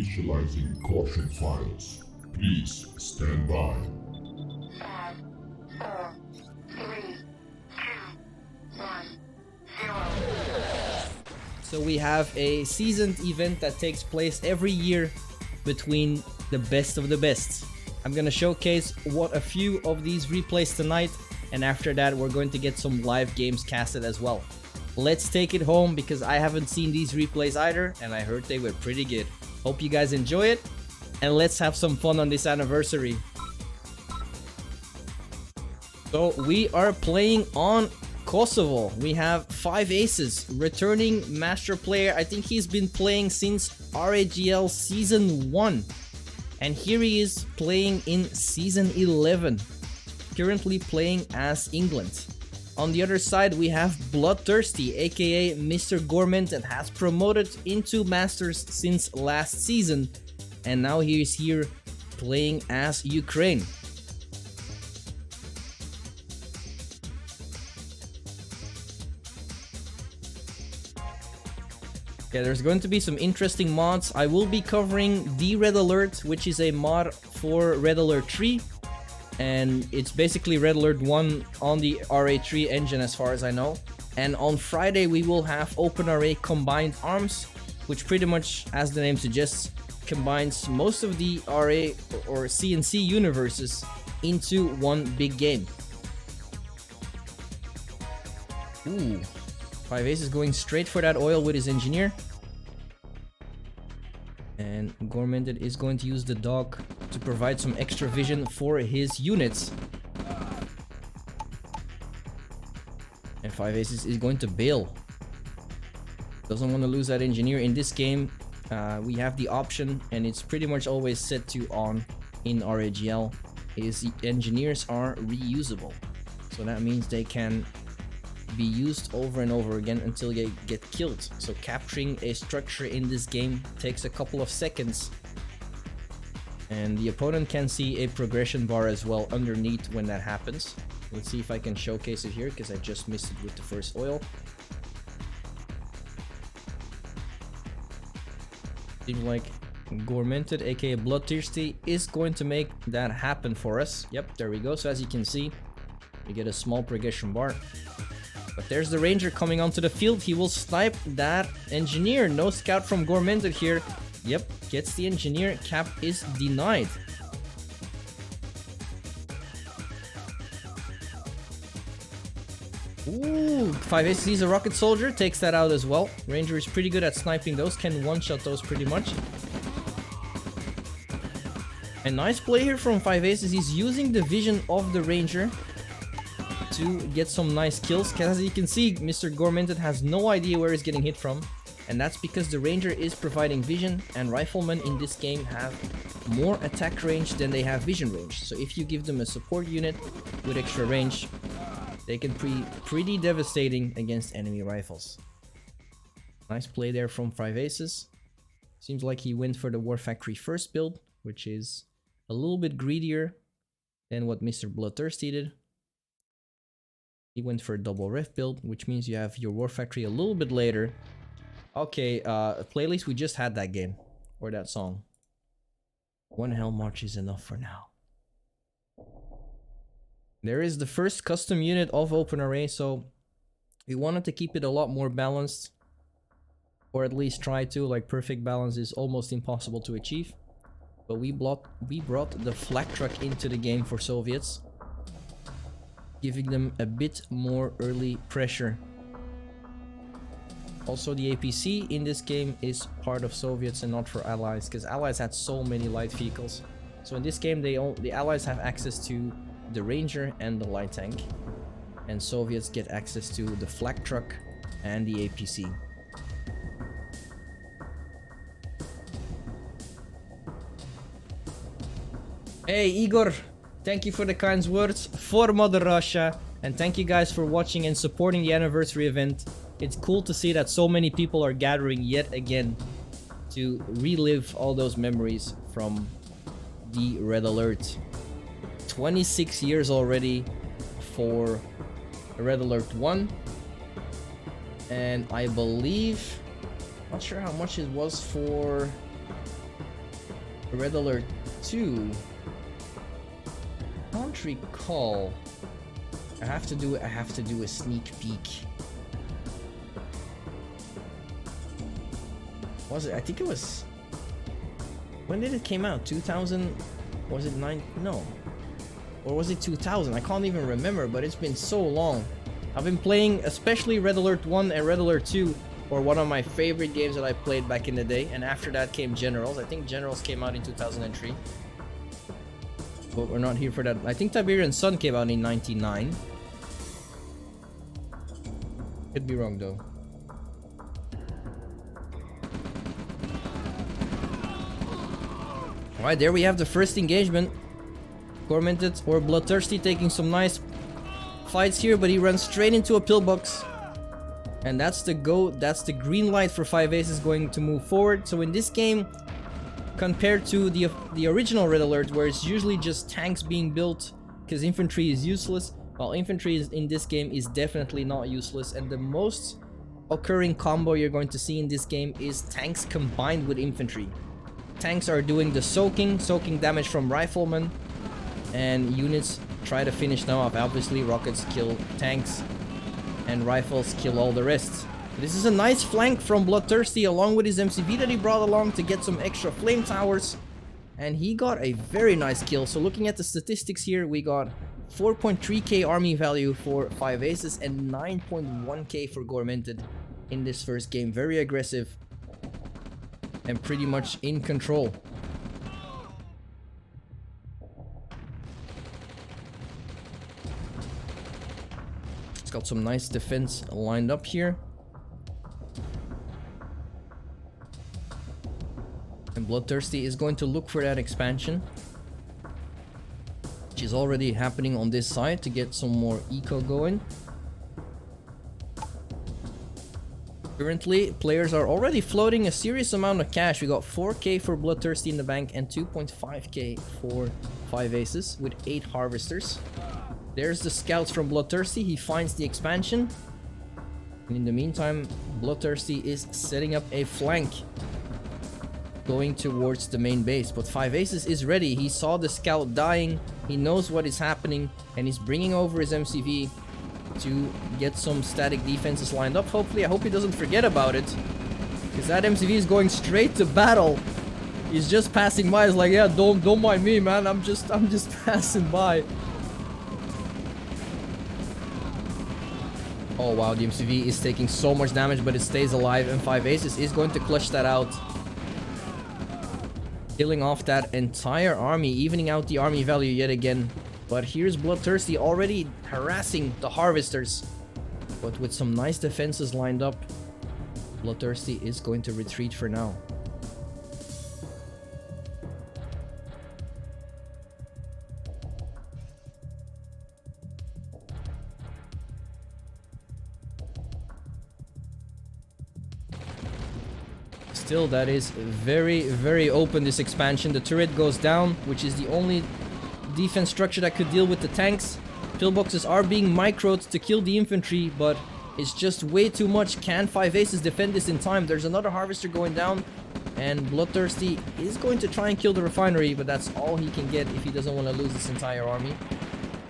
Initializing caution files. Please stand by. 5, 4, 3, 2, 1, 0. So we have a seasoned event that takes place every year between the best of the best. I'm gonna showcase what a few of these replays tonight, and after that we're going to get some live games casted as well. Let's take it home because I haven't seen these replays either, and I heard they were pretty good. Hope you guys enjoy it, and let's have some fun on this anniversary. So we are playing on Kosovo. We have FiveAces, returning master player. I think he's been playing since RAGL Season 1. And here he is playing in Season 11. Currently playing as England. On the other side, we have Bloodthirsty, aka Mr. Goremented, has promoted into Masters since last season, and now he is here playing as Ukraine. Yeah, there's going to be some interesting mods. I will be covering the Red Alert, which is a mod for Red Alert 3. And it's basically Red Alert 1 on the RA3 engine as far as I know. And on Friday we will have OpenRA Combined Arms, which pretty much, as the name suggests, combines most of the RA or CNC universes into one big game. Ooh, FiveAces is going straight for that oil with his engineer. And Goremented is going to use the dog to provide some extra vision for his units. And FiveAces is going to bail. Doesn't want to lose that engineer. In this game, we have the option, and it's pretty much always set to on in RAGL, is the engineers are reusable. So that means they can be used over and over again until they get killed. So capturing a structure in this game takes a couple of seconds, and the opponent can see a progression bar as well underneath when that happens. Let's see if I can showcase it here because I just missed it with the first oil. Seems like Goremented, aka Bloodthirsty, is going to make that happen for us. Yep, there we go. So as you can see, we get a small progression bar. But there's the Ranger coming onto the field. He will snipe that engineer. No scout from Goremented here. Yep, gets the engineer. Cap is denied. Ooh, FiveAces sees a rocket soldier. Takes that out as well. Ranger is pretty good at sniping those. Can one-shot those pretty much. A nice play here from FiveAces. He's using the vision of the Ranger to get some nice kills. As you can see, Mr. Goremented has no idea where he's getting hit from, and that's because the Ranger is providing vision, and Riflemen in this game have more attack range than they have vision range. So if you give them a support unit with extra range, they can be pretty devastating against enemy rifles. Nice play there from FiveAces. Seems like he went for the War Factory first build, which is a little bit greedier than what Mr. Bloodthirsty did. He went for a double ref build, which means you have your War Factory a little bit later. Okay, playlist, we just had that game, or that song. One Hell March is enough for now. There is the first custom unit of OpenRA, so we wanted to keep it a lot more balanced, or at least try to. Like, perfect balance is almost impossible to achieve. But we brought the flak truck into the game for Soviets, giving them a bit more early pressure. Also, the APC in this game is part of Soviets and not for Allies, because Allies had so many light vehicles. So in this game, the Allies have access to the Ranger and the light tank, and Soviets get access to the flak truck and the APC. Hey Igor, thank you for the kind words for Mother Russia, and thank you guys for watching and supporting the anniversary event. It's cool to see that so many people are gathering yet again to relive all those memories from the Red Alert. 26 years already for Red Alert 1, and I believe, not sure how much it was for Red Alert 2. Can't recall. I have to do a sneak peek. Was it? I think it was. When did it came out? 2000? Was it 9? No. Or was it 2000? I can't even remember, but it's been so long. I've been playing especially Red Alert 1 and Red Alert 2, or one of my favorite games that I played back in the day, and after that came Generals. I think Generals came out in 2003. But we're not here for that. I think Tiberian Sun came out in 99. Could be wrong though. Alright, there we have the first engagement. Goremented or Bloodthirsty taking some nice fights here, but he runs straight into a pillbox. And that's the green light for FiveAces going to move forward. So in this game, compared to the original Red Alert, where it's usually just tanks being built because infantry is useless, well, infantry in this game is definitely not useless, and the most occurring combo you're going to see in this game is tanks combined with infantry. Tanks are doing the soaking damage from riflemen, and units try to finish them off. Obviously, rockets kill tanks, and rifles kill all the rest. This is a nice flank from Bloodthirsty along with his MCV that he brought along to get some extra flame towers. And he got a very nice kill. So looking at the statistics here, we got 4.3k army value for FiveAces and 9.1k for Goremented in this first game. Very aggressive and pretty much in control. It's got some nice defense lined up here. And Bloodthirsty is going to look for that expansion, which is already happening on this side to get some more eco going. Currently, players are already floating a serious amount of cash. We got 4k for Bloodthirsty in the bank and 2.5k for FiveAces with 8 harvesters. There's the scouts from Bloodthirsty. He finds the expansion. And in the meantime, Bloodthirsty is setting up a flank going towards the main base, but FiveAces is ready. He saw the scout dying, he knows what is happening, and he's bringing over his MCV to get some static defenses lined up. Hopefully, I hope he doesn't forget about it, because that MCV is going straight to battle. He's just passing by. He's like, yeah, don't mind me, man. I'm just passing by. Oh wow, the MCV is taking so much damage, but it stays alive, and FiveAces is going to clutch that out, killing off that entire army, evening out the army value yet again. But here's Bloodthirsty already harassing the harvesters, but with some nice defenses lined up, Bloodthirsty is going to retreat for now. Still, that is very, very open, this expansion. The turret goes down, which is the only defense structure that could deal with the tanks. Pillboxes are being microed to kill the infantry, but it's just way too much. Can FiveAces defend this in time? There's another harvester going down, and Bloodthirsty is going to try and kill the refinery, but that's all he can get if he doesn't want to lose this entire army.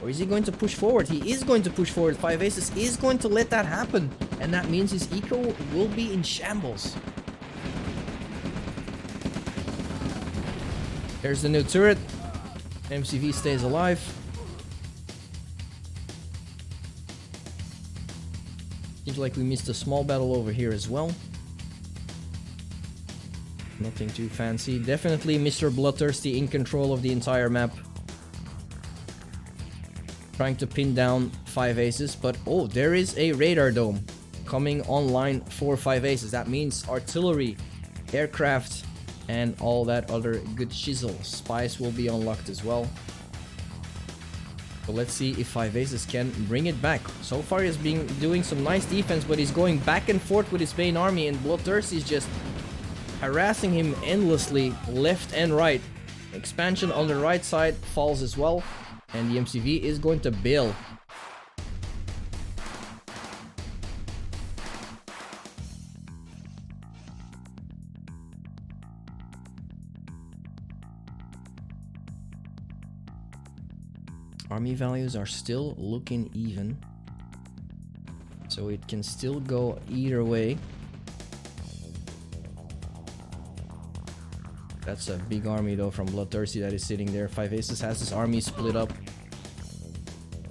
Or is he going to push forward? He is going to push forward. FiveAces is going to let that happen, and that means his eco will be in shambles. There's the new turret. MCV stays alive. Seems like we missed a small battle over here as well. Nothing too fancy. Definitely Mr. Bloodthirsty in control of the entire map. Trying to pin down FiveAces, but oh, there is a radar dome coming online for FiveAces. That means artillery, aircraft, and all that other good shizzle. Spies will be unlocked as well. So let's see if FiveAces can bring it back. So far he's been doing some nice defense, but he's going back and forth with his main army, and Bloodthirsty is just harassing him endlessly left and right. Expansion on the right side falls as well, and the MCV is going to bail. Army values are still looking even. So it can still go either way. That's a big army though from Bloodthirsty that is sitting there. FiveAces has his army split up.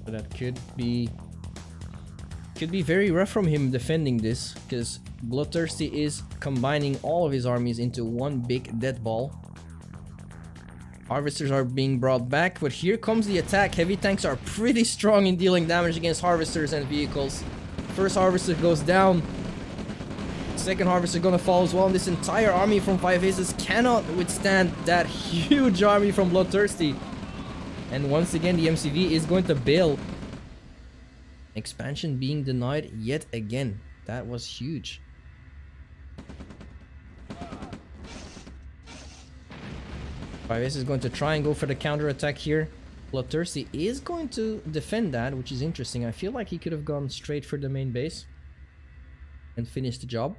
So that could be very rough from him defending this, because Bloodthirsty is combining all of his armies into one big dead ball. Harvesters are being brought back, but here comes the attack. Heavy tanks are pretty strong in dealing damage against harvesters and vehicles. First harvester goes down. Second harvester gonna fall as well. And this entire army from FiveAces cannot withstand that huge army from Bloodthirsty. And once again, the MCV is going to bail. Expansion being denied yet again. That was huge. FiveAces is going to try and go for the counter attack here. Bloodthirsty is going to defend that, which is interesting. I feel like he could have gone straight for the main base and finished the job.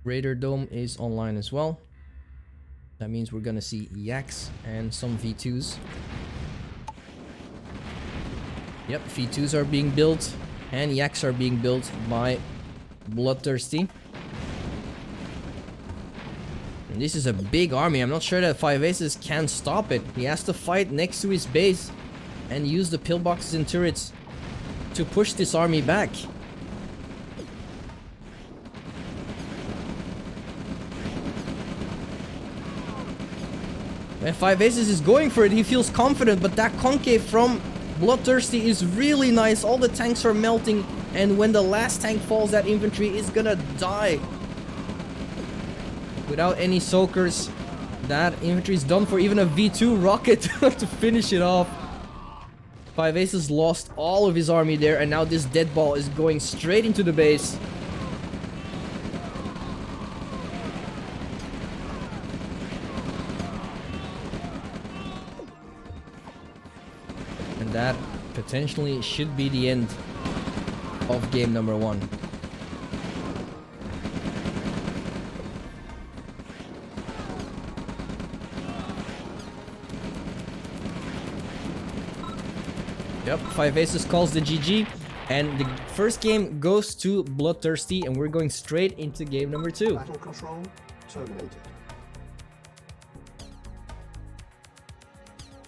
Raider Dome is online as well. That means we're gonna see Yaks and some V2s. Yep, V2s are being built and Yaks are being built by Bloodthirsty. And this is a big army. I'm not sure that FiveAces can stop it. He has to fight next to his base and use the pillboxes and turrets to push this army back. And FiveAces is going for it. He feels confident, but that concave from Bloodthirsty is really nice. All the tanks are melting, and when the last tank falls, that infantry is gonna die. Without any soakers, that infantry is done for. Even a V2 rocket to finish it off. FiveAces lost all of his army there, and now this dead ball is going straight into the base. And that potentially should be the end of game number 1. Yep, FiveAces calls the GG, and the first game goes to Bloodthirsty, and we're going straight into game number 2. Battle control terminated.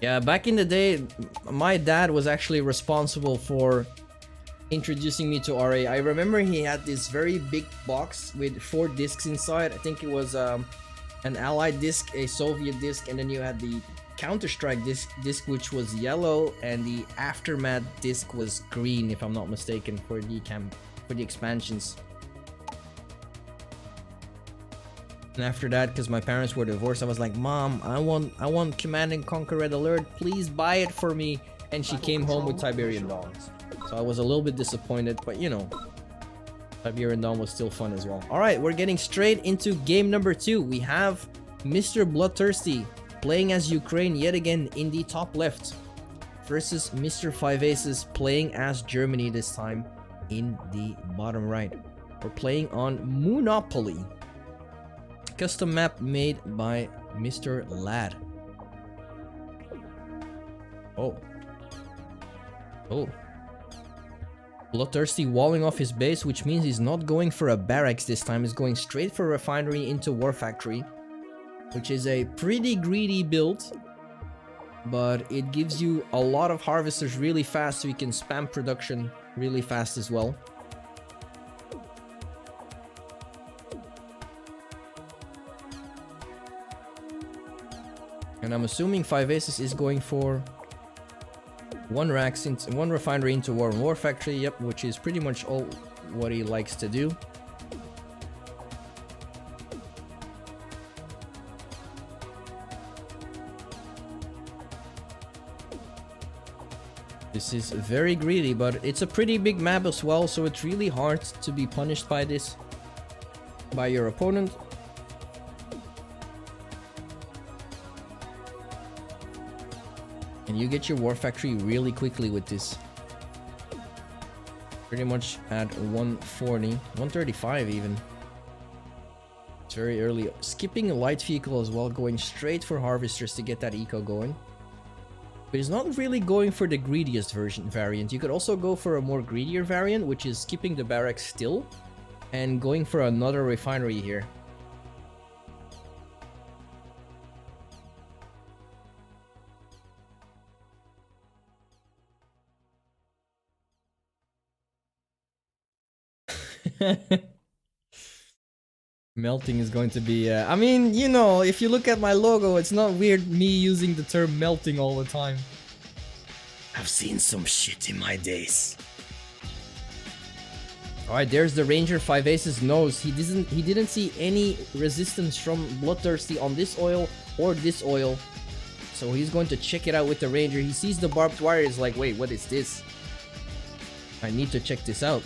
Yeah, back in the day, my dad was actually responsible for introducing me to RA. I remember he had this very big box with 4 discs inside. I think it was an Allied disc, a Soviet disc, and then you had the Counter-Strike disc which was yellow, and the Aftermath disc was green, if I'm not mistaken, for the expansions. And after that, because my parents were divorced, I was like, Mom, I want Command and Conquer Red Alert, please buy it for me. And she came home with Tiberian Dawn. So I was a little bit disappointed, but you know, Tiberian Dawn was still fun as well. Alright, we're getting straight into game number 2. We have Mr. Bloodthirsty playing as Ukraine yet again in the top left, versus Mr. FiveAces playing as Germany this time in the bottom right. We're playing on Monopoly. Custom map made by Mr. Lad. Oh. Bloodthirsty walling off his base, which means he's not going for a barracks this time. He's going straight for a refinery into War Factory, which is a pretty greedy build, but it gives you a lot of harvesters really fast, so you can spam production really fast as well. And I'm assuming FiveAces is going for one refinery into War Factory, yep, which is pretty much all what he likes to do. This is very greedy, but it's a pretty big map as well, so it's really hard to be punished by this, by your opponent. And you get your War Factory really quickly with this. Pretty much at 140, 135 even. It's very early. Skipping a light vehicle as well, going straight for harvesters to get that eco going. But he's not really going for the greediest variant. You could also go for a more greedier variant, which is skipping the barracks still and going for another refinery here. Melting is going to be, I mean, you know, if you look at my logo, it's not weird me using the term melting all the time. I've seen some shit in my days. Alright, there's the Ranger. FiveAces knows he didn't see any resistance from Bloodthirsty on this oil or this oil. So he's going to check it out with the Ranger. He sees the barbed wire, is like, wait, what is this? I need to check this out.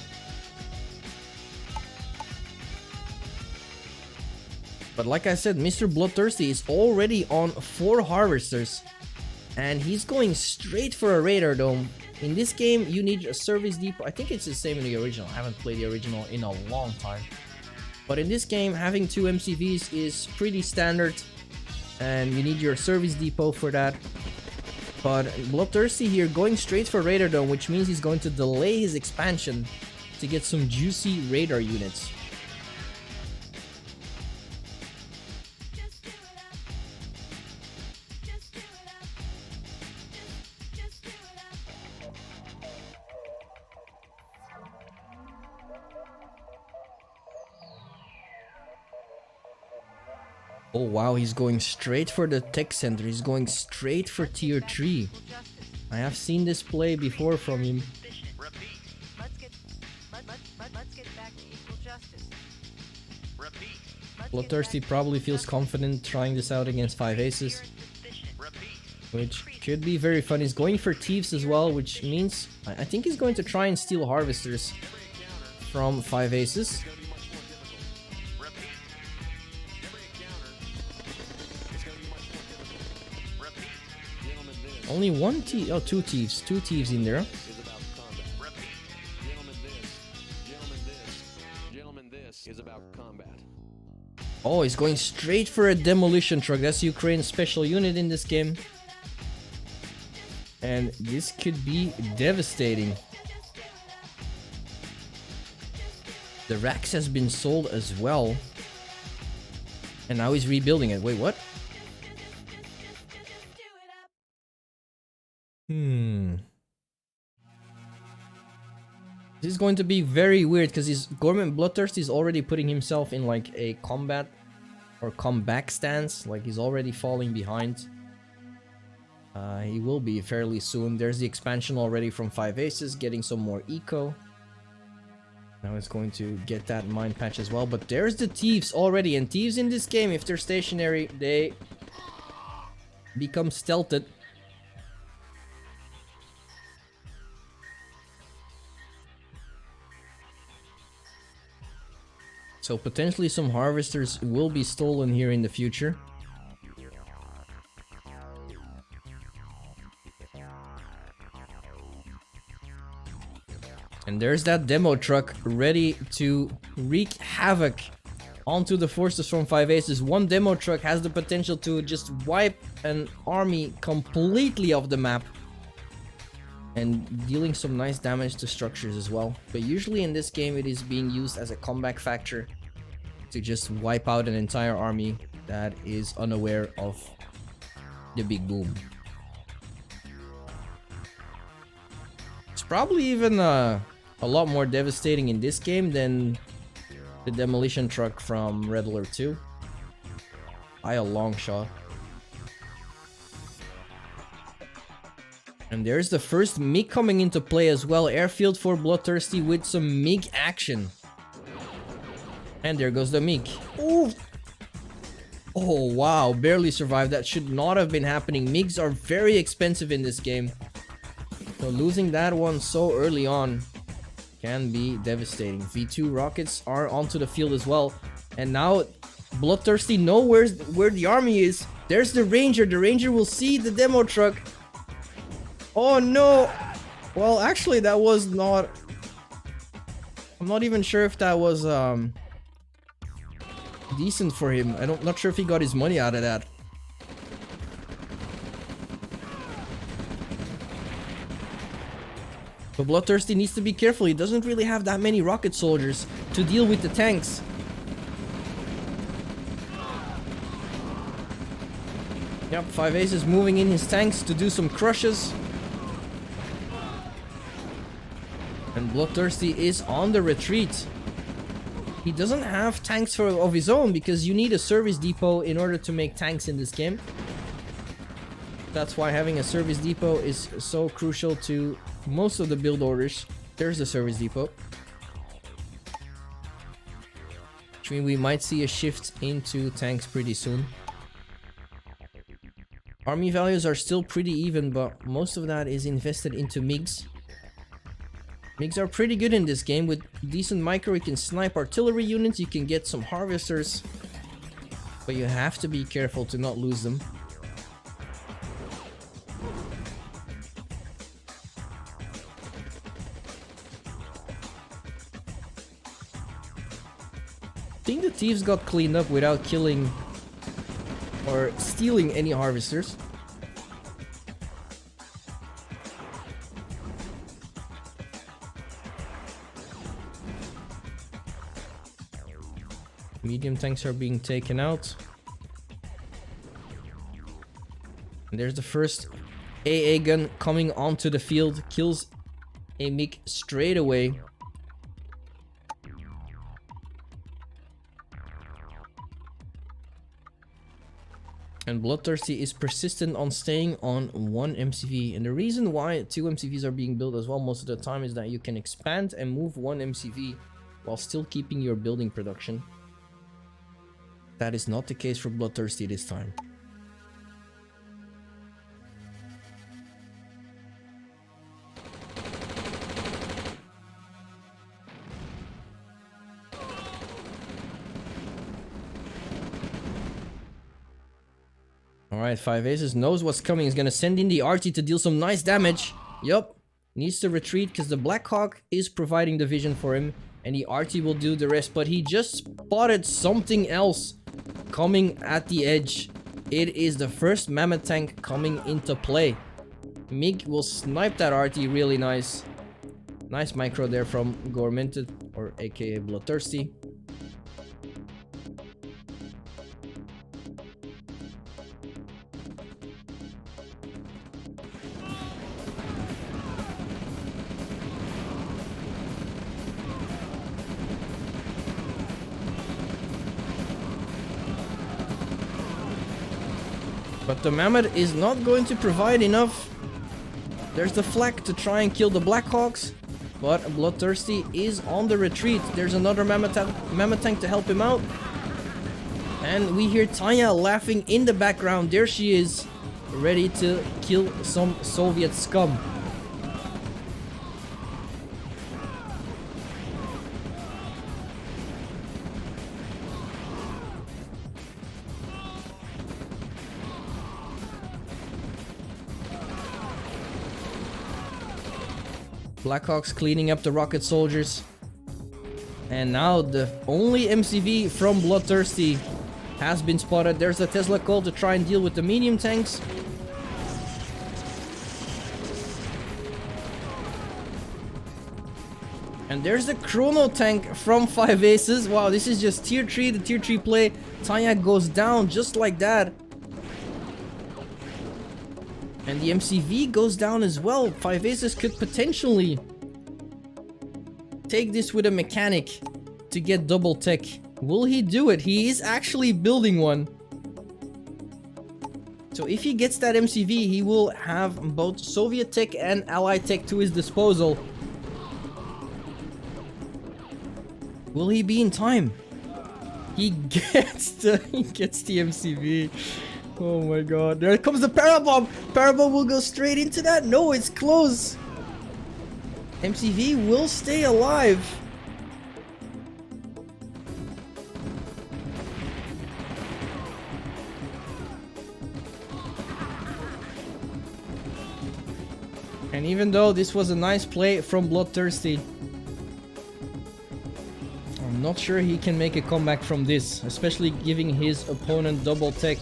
But like I said, Mr. Bloodthirsty is already on 4 harvesters. And he's going straight for a radar dome. In this game, you need a service depot. I think it's the same in the original. I haven't played the original in a long time. But in this game, having 2 MCVs is pretty standard. And you need your service depot for that. But Bloodthirsty here going straight for radar dome, which means he's going to delay his expansion to get some juicy radar units. Oh wow, he's going straight for the tech center. He's going straight for tier 3. I have seen this play before from him. Bloodthirsty probably feels confident trying this out against FiveAces, which could be very fun. He's going for thieves as well, which means I think he's going to try and steal harvesters from FiveAces. Only one thief, oh, two thieves in there. Oh, he's going straight for a demolition truck. That's Ukraine's special unit in this game. And this could be devastating. The Rax has been sold as well. And now he's rebuilding it. Wait, what? This is going to be very weird because his Goremented Bloodthirsty is already putting himself in like a combat or comeback stance. Like he's already falling behind. He will be fairly soon. There's the expansion already from FiveAces, getting some more eco. Now it's going to get that mine patch as well. But there's the thieves already. And thieves in this game, if they're stationary, they become stealthed. So potentially some harvesters will be stolen here in the future. And there's that demo truck ready to wreak havoc onto the forces from FiveAces. One demo truck has the potential to just wipe an army completely off the map. And dealing some nice damage to structures as well. But usually in this game it is being used as a comeback factor to just wipe out an entire army that is unaware of the big boom. It's probably even a lot more devastating in this game than the demolition truck from Red Alert 2 by a long shot. And there's the first MiG coming into play as well. Airfield for Bloodthirsty with some MiG action. And there goes the MiG. Ooh. Oh wow, barely survived. That should not have been happening. MiGs are very expensive in this game. So losing that one so early on can be devastating. V2 rockets are onto the field as well. And now Bloodthirsty knows where the army is. There's the Ranger. The Ranger will see the demo truck. Oh no! Well, actually that was not... I'm not even sure if that was decent for him. Not sure if he got his money out of that. But Bloodthirsty needs to be careful. He doesn't really have that many rocket soldiers to deal with the tanks. Yep, FiveAces is moving in his tanks to do some crushes. And Bloodthirsty is on the retreat. He doesn't have tanks of his own because you need a service depot in order to make tanks in this game. That's why having a service depot is so crucial to most of the build orders. There's the service depot. Which means we might see a shift into tanks pretty soon. Army values are still pretty even, but most of that is invested into MiGs. MiGs are pretty good in this game. With decent micro, you can snipe artillery units, you can get some harvesters. But you have to be careful to not lose them. I think the thieves got cleaned up without killing or stealing any harvesters. Medium tanks are being taken out. And there's the first AA gun coming onto the field. Kills a MiG straight away. And Bloodthirsty is persistent on staying on one MCV. And the reason why 2 MCVs are being built as well most of the time is that you can expand and move one MCV while still keeping your building production. That is not the case for Bloodthirsty this time. Alright, FiveAces knows what's coming. He's gonna send in the RT to deal some nice damage. Yup. Needs to retreat because the Black Hawk is providing the vision for him. And the RT will do the rest. But he just spotted something else coming at the edge. It is the first Mammoth tank coming into play. MiG will snipe that RT really nice. Nice micro there from Goremented, or aka Bloodthirsty. But the Mammoth is not going to provide enough. There's the flak to try and kill the Blackhawks. But Bloodthirsty is on the retreat. There's another Mammoth tank to help him out. And we hear Tanya laughing in the background. There she is, ready to kill some Soviet scum. Blackhawks cleaning up the rocket soldiers. And now the only MCV from Bloodthirsty has been spotted. There's a Tesla call to try and deal with the medium tanks. And there's the Chrono tank from FiveAces. Wow, this is just tier 3, the tier 3 play. Tanya goes down just like that. And the MCV goes down as well. FiveAces could potentially take this with a mechanic to get double tech. Will he do it? He is actually building one. So if he gets that MCV, he will have both Soviet tech and Allied tech to his disposal. Will he be in time? He gets the MCV. Oh my god. There comes the Parabomb! Parabomb will go straight into that. No, it's close. MCV will stay alive. And even though this was a nice play from Bloodthirsty, Not sure he can make a comeback from this, especially giving his opponent double tech.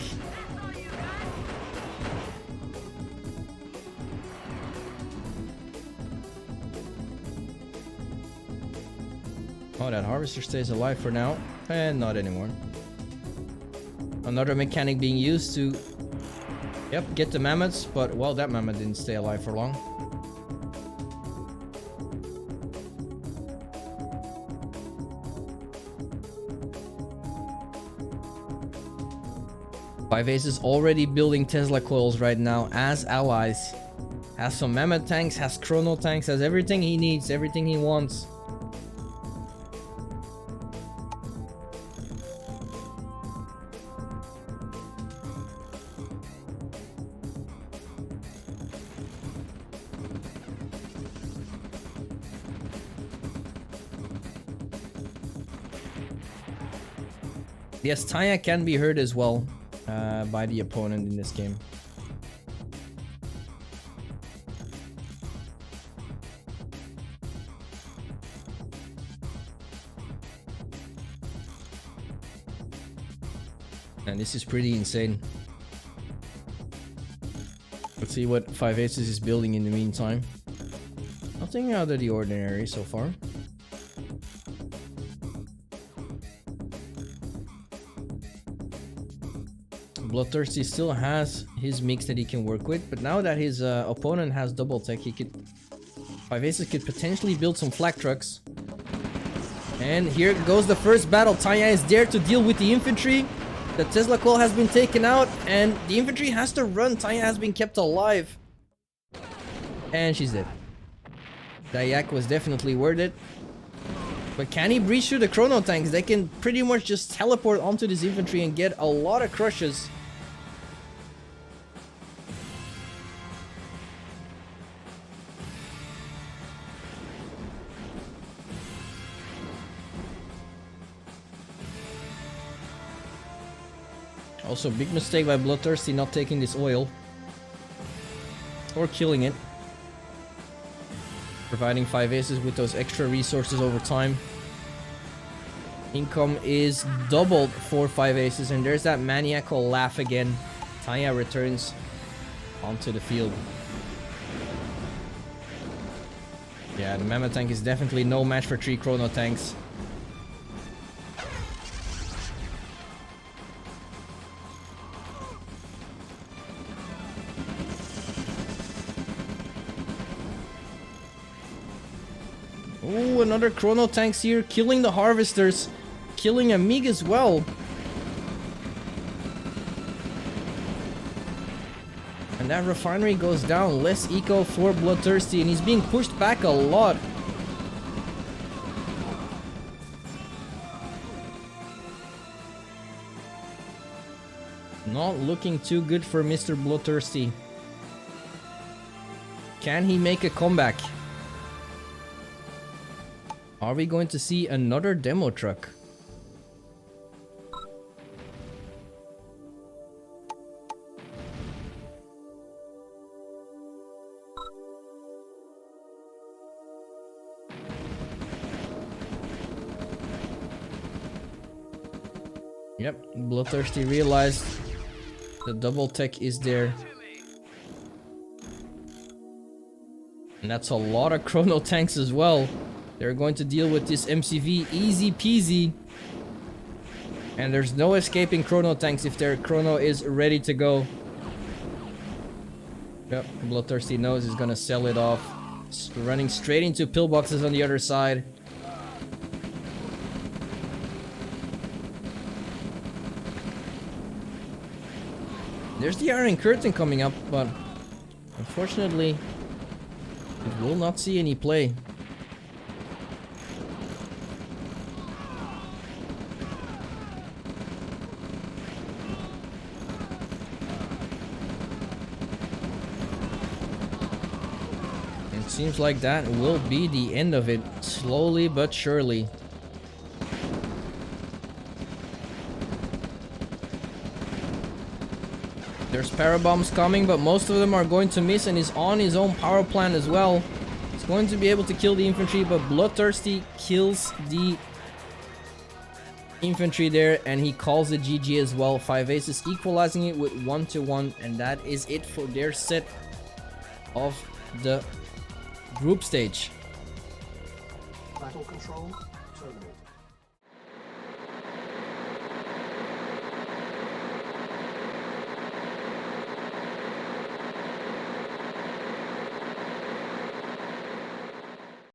Oh, that harvester stays alive for now, and not anymore. Another mechanic being used to, yep, get the mammoths, but well, that mammoth didn't stay alive for long. FiveAces already building Tesla coils right now as allies. Has some mammoth tanks, has chrono tanks, has everything he needs, everything he wants. Yes, Taya can be hurt as well by the opponent in this game. And this is pretty insane. Let's see what FiveAces is building in the meantime. Nothing out of the ordinary so far. Bloodthirsty still has his mix that he can work with, but now that his opponent has double tech, FiveAces could potentially build some flak trucks. And here goes the first battle. Taya is there to deal with the infantry. The Tesla coil has been taken out, and the infantry has to run. Taya has been kept alive. And she's dead. That yak was definitely worth it. But can he breach through the chrono tanks? They can pretty much just teleport onto this infantry and get a lot of crushes. Also, big mistake by Bloodthirsty not taking this oil. Or killing it. Providing FiveAces with those extra resources over time. Income is doubled for FiveAces, and there's that maniacal laugh again. Taya returns onto the field. Yeah, the Mammoth tank is definitely no match for 3 chrono tanks. Ooh, another chrono tanks here, killing the harvesters, killing a Mig as well. And that refinery goes down, less eco for Bloodthirsty, and he's being pushed back a lot. Not looking too good for Mr. Bloodthirsty. Can he make a comeback? Are we going to see another demo truck? Yep, Bloodthirsty realized the double tech is there. And that's a lot of chrono tanks as well. They're going to deal with this MCV easy peasy. And there's no escaping chrono tanks if their chrono is ready to go. Yep, Bloodthirsty knows he's gonna sell it off. Running straight into pillboxes on the other side. There's the Iron Curtain coming up, but unfortunately, it will not see any play. Seems like that will be the end of it, slowly but surely. There's parabombs coming, but most of them are going to miss, and he's on his own power plant as well. He's going to be able to kill the infantry, but Bloodthirsty kills the infantry there, and he calls it GG as well. FiveAces equalizing it with 1-1, and that is it for their set of the group stage. Battle control terminated.